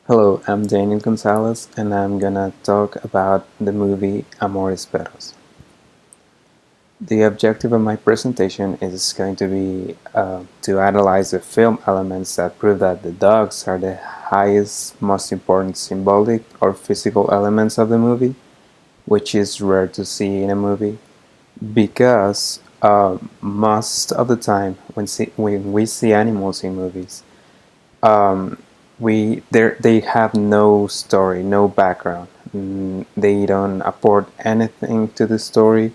Hello, I'm Daniel Gonzalez, and I'm gonna talk about the movie Amores, perros. The objective of my presentation is going to be to analyze the film elements that prove that the dogs are the highest, most important symbolic or physical elements of the movie, which is rare to see in a movie, because most of the time when we see animals in movies, um, they have no story, no background. They don't apport anything to the story.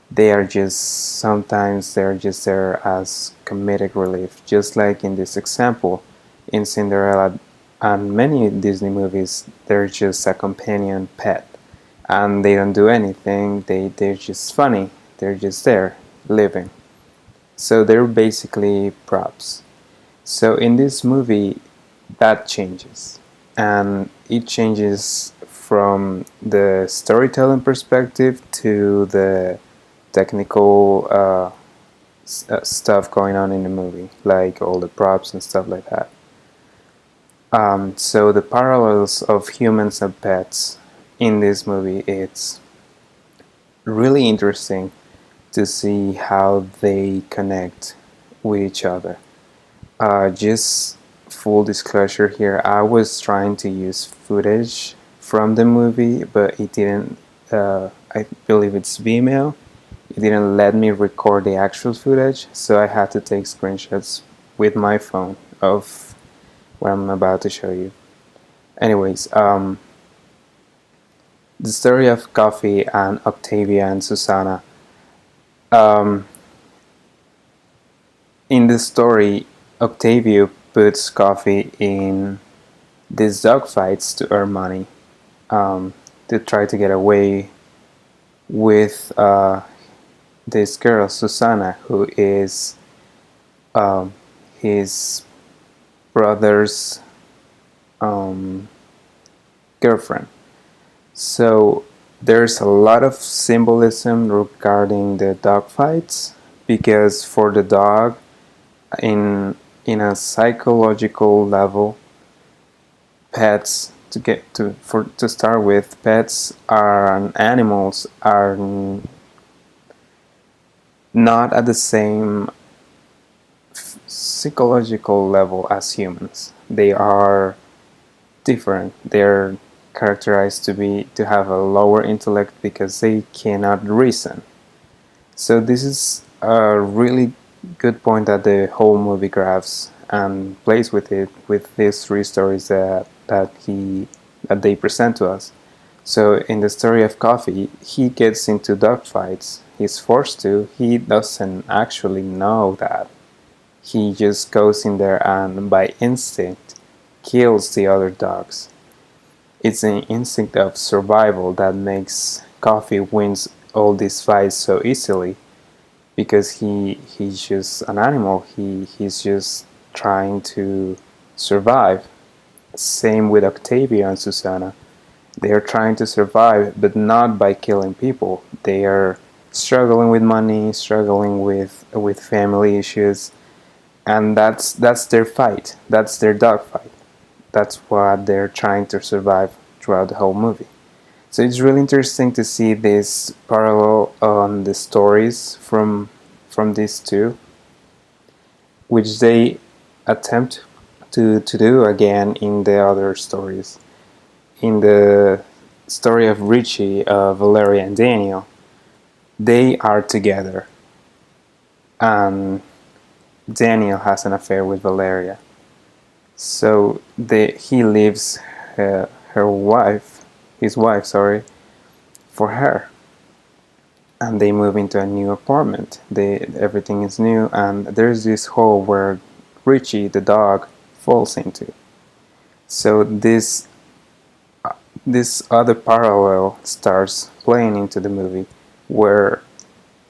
They are just sometimes they're just there as comedic relief, just like in this example in Cinderella and many Disney movies. They're just a companion pet, and they don't do anything. They're just funny. They're just there living. So they're basically props. So in this movie, that changes, and it changes from the storytelling perspective to the technical stuff going on in the movie, like all the props and stuff like that. So the parallels of humans and pets in this movie, it's really interesting to see how they connect with each other. Just full disclosure here, I was trying to use footage from the movie, but it didn't. I believe it's Vimeo. It didn't let me record the actual footage, so I had to take screenshots with my phone of what I'm about to show you. Anyways, the story of Coffee and Octavia and Susanna. Um, in the story, Octavia puts Coffee in these dogfights to earn money, to try to get away with this girl, Susanna, who is um, his brother's um, girlfriend. So there's a lot of symbolism regarding the dog fights, because for the dog, in a psychological level, pets to start with, pets are animals are not at the same psychological level as humans. They are different. They're characterized to have a lower intellect because they cannot reason. So this is a really good point that the whole movie grabs and plays with it, with these three stories that they present to us. So in the story of Coffee, he gets into dogfights. He's forced to. He doesn't actually know that. He just goes in there and by instinct kills the other dogs. It's an instinct of survival that makes Coffee wins all these fights so easily, because he's just an animal. He's just trying to survive. Same with Octavia and Susanna. They are trying to survive, but not by killing people. They are struggling with money, struggling with family issues, and that's their fight. That's their dog fight. That's what they're trying to survive throughout the whole movie. So it's really interesting to see this parallel on the stories from these two, which they attempt to do again in the other stories. In the story of Richie, Valeria, and Daniel, they are together, and Daniel has an affair with Valeria. So he leaves her wife, his wife, sorry, for her, and they move into a new apartment. Everything is new, and there's this hole where Richie, the dog, falls into. So this other parallel starts playing into the movie, where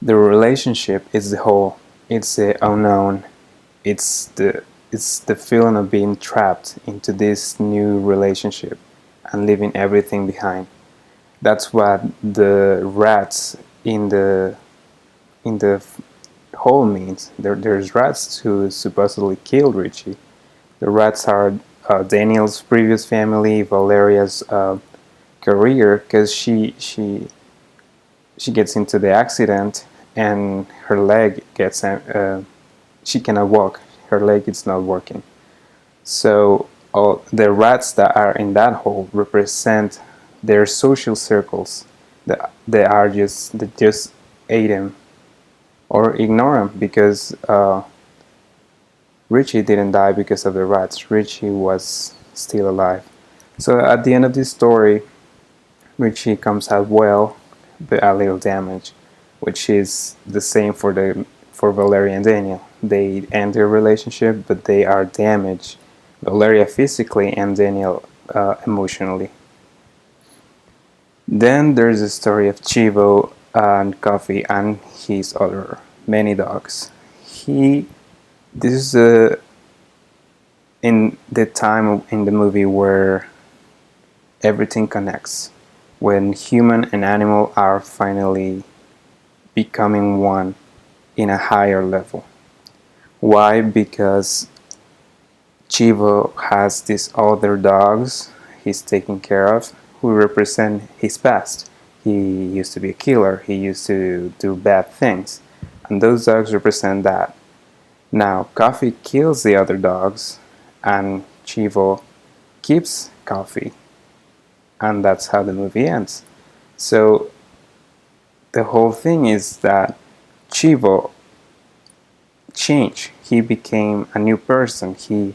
the relationship is the whole. It's the unknown. It's the feeling of being trapped into this new relationship and leaving everything behind. That's what the rats in the hole means. There's rats who supposedly killed Richie. The rats are Daniel's previous family, Valeria's career, because she gets into the accident and her leg gets she cannot walk. Her leg is not working. So all the rats that are in that hole represent their social circles. That just ate him or ignore him because Richie didn't die because of the rats. Richie was still alive. So at the end of this story, Richie comes out well, but a little damaged, which is the same for Valeria and Daniel. They end their relationship, but they are damaged. Valeria physically and Daniel emotionally. Then there's the story of Chivo and Coffee and his other many dogs. He this is in the time in the movie where everything connects, when human and animal are finally becoming one in a higher level. Why? Because Chivo has these other dogs he's taking care of who represent his past. He used to be a killer, he used to do bad things, and those dogs represent that. Now, Coffee kills the other dogs, and Chivo keeps Coffee, and that's how the movie ends. So, the whole thing is that Chivo changed. He became a new person. He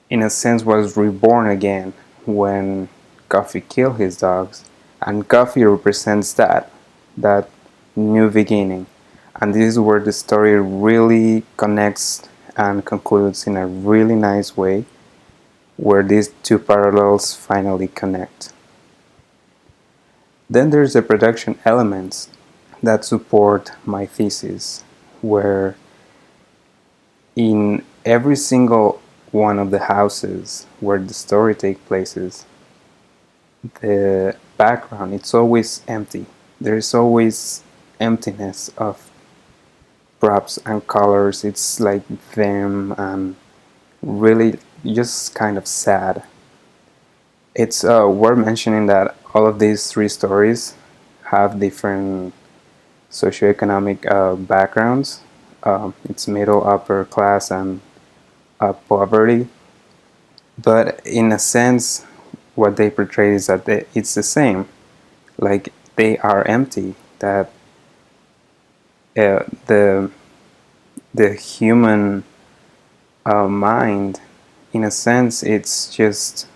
in a sense was reborn again when Coffee killed his dogs, and Coffee represents that new beginning. And this is where the story really connects and concludes in a really nice way, where these two parallels finally connect. Then there's the production elements that support my thesis, where in every single one of the houses where the story takes place, the background, it's always empty. There's always emptiness of props and colors. It's like them and really just kind of sad. It's worth mentioning that all of these three stories have different socioeconomic backgrounds. It's middle, upper class, and poverty. But in a sense, what they portray is that it's the same. Like they are empty. That the human mind, in a sense, it's just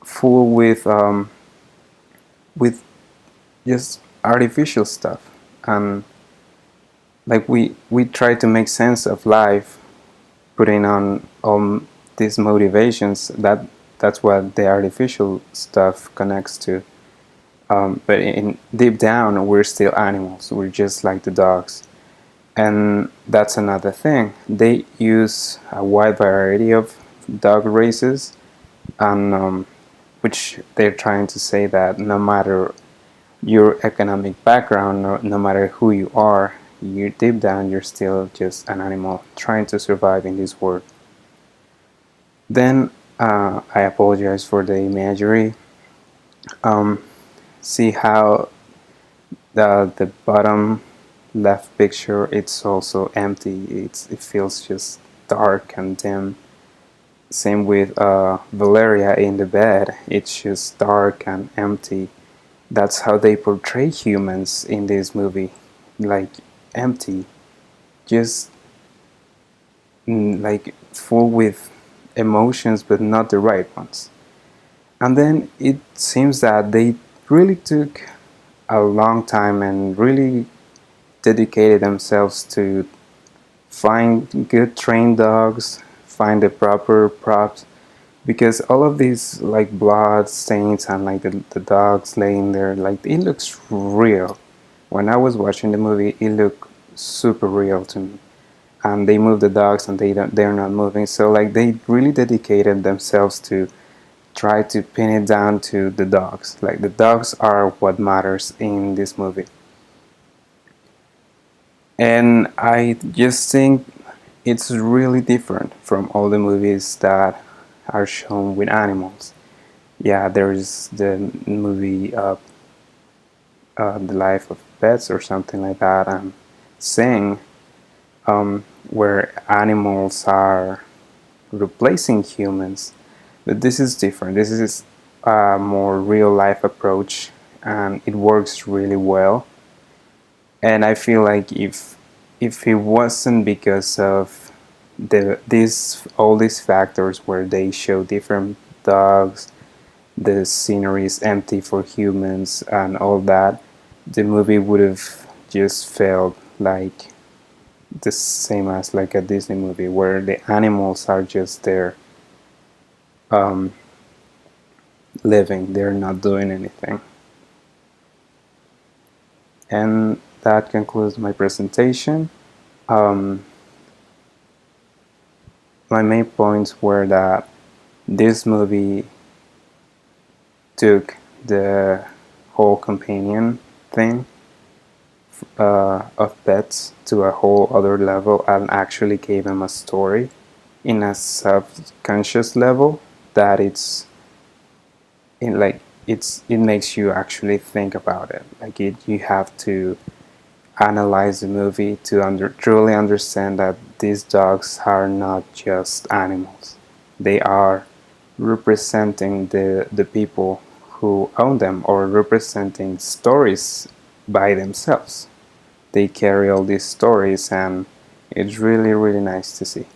full with just artificial stuff, and like we try to make sense of life, putting on these motivations. That's what the artificial stuff connects to. But in deep down, we're still animals. We're just like the dogs, and that's another thing. They use a wide variety of dog races, and which they're trying to say that no matter your economic background, no matter who you are, you deep down you're still just an animal trying to survive in this world. Then I apologize for the imagery. See how the bottom left picture, it's also empty. It feels just dark and dim. Same with Valeria in the bed. It's just dark and empty. That's how they portray humans in this movie, like empty, just like full with emotions, but not the right ones. And then it seems that they really took a long time and really dedicated themselves to find good trained dogs, find the proper props, because all of these like blood stains and like the dogs laying there, like it looks real. When I was watching the movie, it looked super real to me. And they move the dogs and they're not moving. So like they really dedicated themselves to try to pin it down to the dogs. Like the dogs are what matters in this movie. And I just think it's really different from all the movies that are shown with animals. Yeah, there's the movie The Life of Pets or something like that, and Sing, where animals are replacing humans. But this is different. This is a more real life approach, and it works really well. And I feel like if it wasn't because of these all these factors where they show different dogs, the scenery is empty for humans and all that, the movie would have just felt like the same as like a Disney movie where the animals are just there um, living, they're not doing anything. And that concludes my presentation. Um, my main points were that this movie took the whole companion thing of pets to a whole other level and actually gave them a story in a subconscious level that it's in like it makes you actually think about it. Like you have to analyze the movie to truly understand that these dogs are not just animals. They are representing the people who own them or representing stories by themselves. They carry all these stories and it's really really nice to see.